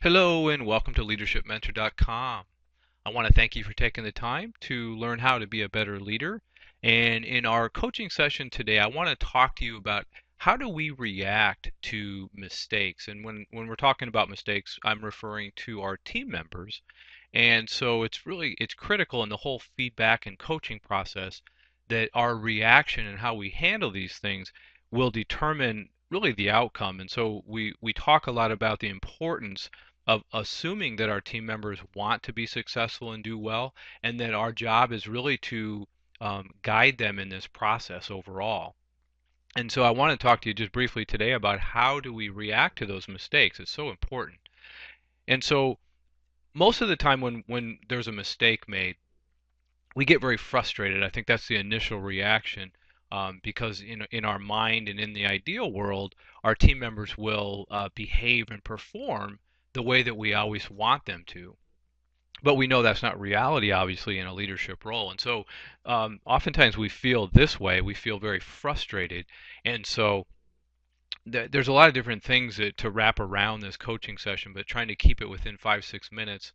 Hello and welcome to leadershipmentor.com. I want to thank you for taking the time to learn how to be a better leader. And in our coaching session today, I want to talk to you about how do we react to mistakes. And when we're talking about mistakes, I'm referring to our team members. And so it's critical in the whole feedback and coaching process that our reaction and how we handle these things will determine really the outcome. And so we talk a lot about the importance of assuming that our team members want to be successful and do well, and that our job is really to guide them in this process overall. And so I want to talk to you just briefly today about how do we react to those mistakes. It's so important. And so most of the time when there's a mistake made, we get very frustrated. I think that's the initial reaction, because in our mind and in the ideal world, our team members will behave and perform the way that we always want them to. But we know that's not reality, obviously, in a leadership role. And so oftentimes we feel this way. We feel very frustrated. And so there's a lot of different things to wrap around this coaching session, but trying to keep it within 5, 6 minutes.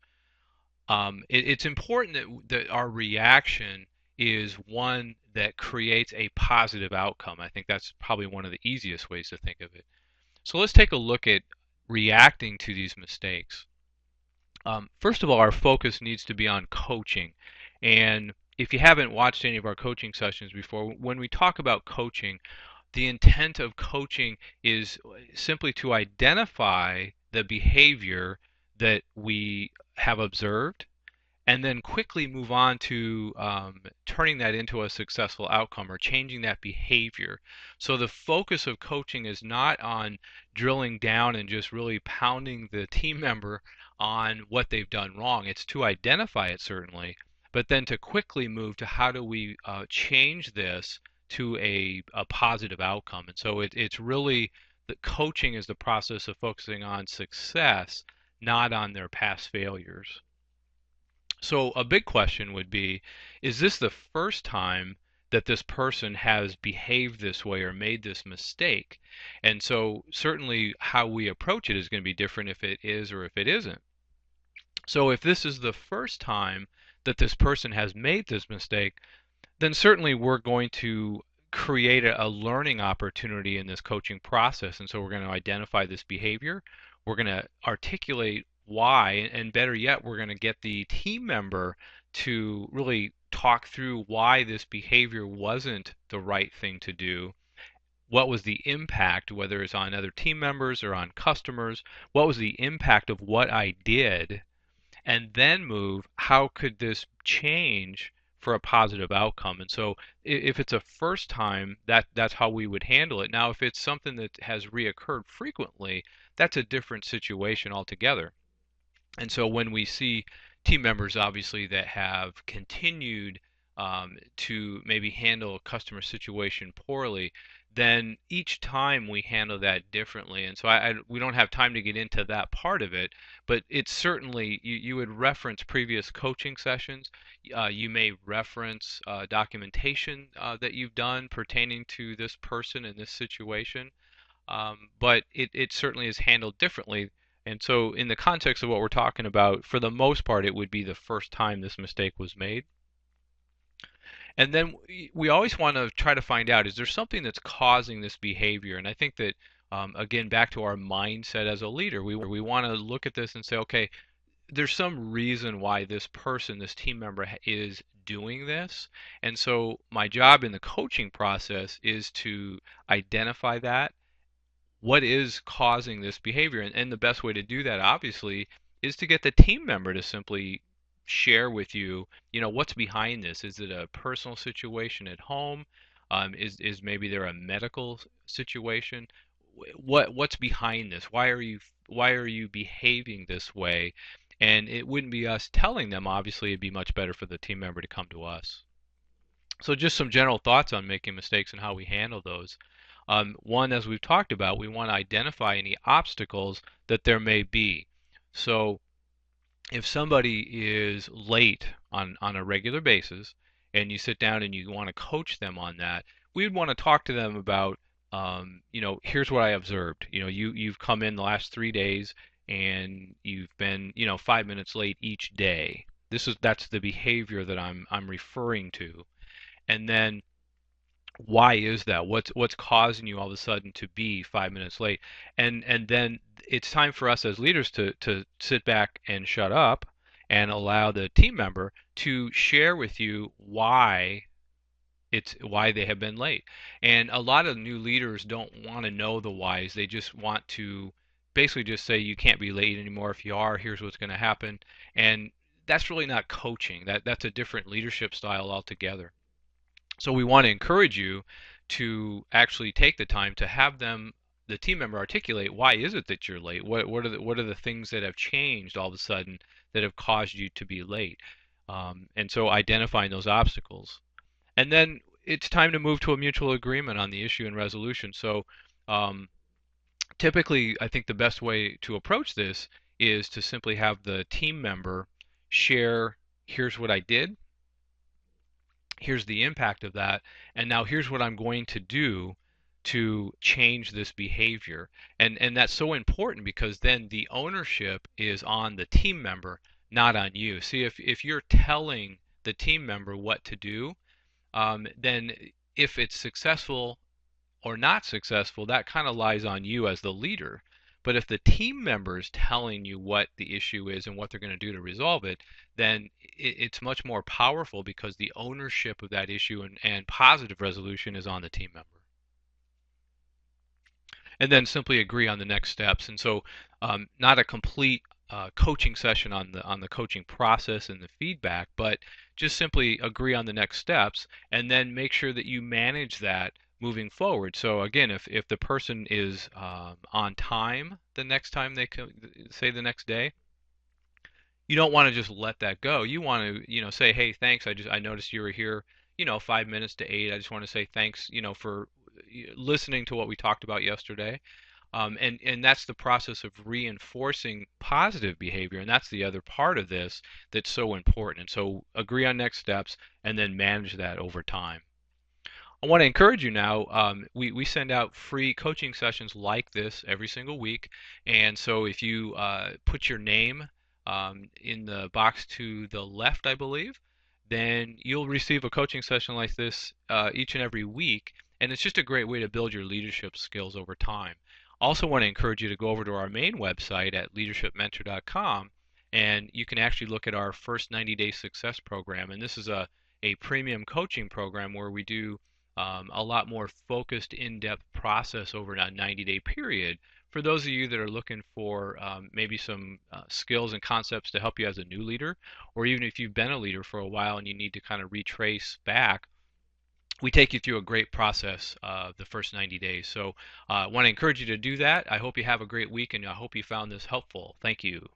It's important that our reaction is one that creates a positive outcome. I think that's probably one of the easiest ways to think of it. So let's take a look at reacting to these mistakes. First of all, our focus needs to be on coaching. And if you haven't watched any of our coaching sessions before, when we talk about coaching, the intent of coaching is simply to identify the behavior that we have observed and then quickly move on to turning that into a successful outcome or changing that behavior. So the focus of coaching is not on drilling down and just really pounding the team member on what they've done wrong. It's to identify it, certainly, but then to quickly move to how do we change this to a positive outcome. And so it's really the coaching is the process of focusing on success, not on their past failures. So a big question would be, is this the first time that this person has behaved this way or made this mistake? And so certainly how we approach it is going to be different if it is or if it isn't. So if this is the first time that this person has made this mistake, then certainly we're going to create a learning opportunity in this coaching process. And so we're going to identify this behavior. We're going to articulate why, and better yet, we're going to get the team member to really talk through why this behavior wasn't the right thing to do. What was the impact, whether it's on other team members or on customers? What was the impact of what I did? And then move, how could this change for a positive outcome? And so if it's a first time, that's how we would handle it. Now, if it's something that has reoccurred frequently, that's a different situation altogether. And so when we see team members, obviously, that have continued to maybe handle a customer situation poorly, then each time we handle that differently. And so we don't have time to get into that part of it, but it's certainly, you would reference previous coaching sessions. You may reference documentation that you've done pertaining to this person in this situation, but it certainly is handled differently. And so, in the context of what we're talking about, for the most part, it would be the first time this mistake was made. And then we always want to try to find out, is there something that's causing this behavior? And I think that, again, back to our mindset as a leader, we want to look at this and say, okay, there's some reason why this person, this team member, is doing this. And so, my job in the coaching process is to identify that, what is causing this behavior. And the best way to do that, obviously, is to get the team member to simply share with you, what's behind this. Is it a personal situation at home? Is maybe there a medical situation? What's behind this? Why are you behaving this way? And it wouldn't be us telling them. Obviously, it'd be much better for the team member to come to us. So just some general thoughts on making mistakes and how we handle those. One, as we've talked about, we want to identify any obstacles that there may be. So if somebody is late on a regular basis and you sit down and you want to coach them on that, we would want to talk to them about, here's what I observed. You've come in the last 3 days and you've been, 5 minutes late each day. That's the behavior that I'm referring to. And then why is that? What's causing you all of a sudden to be 5 minutes late? And then it's time for us as leaders to sit back and shut up and allow the team member to share with you why they have been late. And a lot of new leaders don't want to know the whys. They just want to basically just say you can't be late anymore. If you are, here's what's going to happen. And that's really not coaching. That's a different leadership style altogether. So we want to encourage you to actually take the time to have the team member articulate why is it that you're late? What are the things that have changed all of a sudden that have caused you to be late? And so identifying those obstacles. And then it's time to move to a mutual agreement on the issue and resolution. So um, typically, I think the best way to approach this is to simply have the team member share, here's what I did, here's the impact of that, and now here's what I'm going to do to change this behavior. And that's so important because then the ownership is on the team member, not on you. See, if you're telling the team member what to do, then if it's successful or not successful, that kind of lies on you as the leader. But if the team member is telling you what the issue is and what they're going to do to resolve it, then it's much more powerful because the ownership of that issue and positive resolution is on the team member. And then simply agree on the next steps. And so, not a complete coaching session on the coaching process and the feedback, but just simply agree on the next steps, and then make sure that you manage that moving forward. So again, if the person is on time the next time they say the next day, you don't want to just let that go. You want to, say, hey, thanks. I noticed you were here, 5 minutes to 8. I just want to say thanks, for listening to what we talked about yesterday. And that's the process of reinforcing positive behavior, and that's the other part of this that's so important. And so agree on next steps and then manage that over time. I want to encourage you now. We send out free coaching sessions like this every single week. And so if you put your name in the box to the left, I believe, then you'll receive a coaching session like this each and every week. And it's just a great way to build your leadership skills over time. Also want to encourage you to go over to our main website at leadershipmentor.com, and you can actually look at our first 90-day success program. And this is a premium coaching program where we do a lot more focused, in-depth process over a 90-day period for those of you that are looking for maybe some skills and concepts to help you as a new leader, or even if you've been a leader for a while and you need to kind of retrace back. We take you through a great process the first 90 days. So I want to encourage you to do that. I hope you have a great week, and I hope you found this helpful. Thank you.